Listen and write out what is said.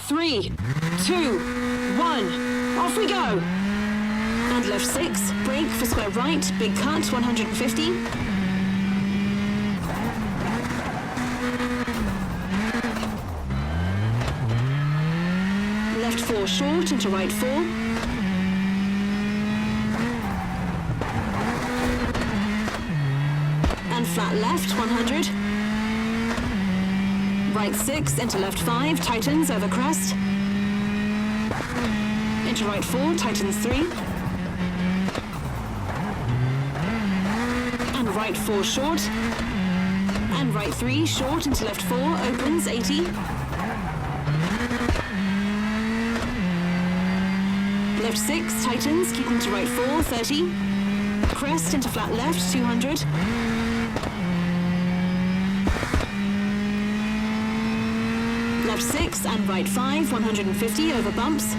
3, 2, 1, off we go. And left 6, brake for square right, big cut, 150. Left 4 short into right 4. And flat left, 100. Right 6 into left 5, tightens over crest. Into right 4, tightens 3. And right 4 short. And right 3 short into left 4, opens 80. Left 6, tightens, keeping to right 4, 30. Crest into flat left, 200. Left 6 and right 5, 150 over bumps.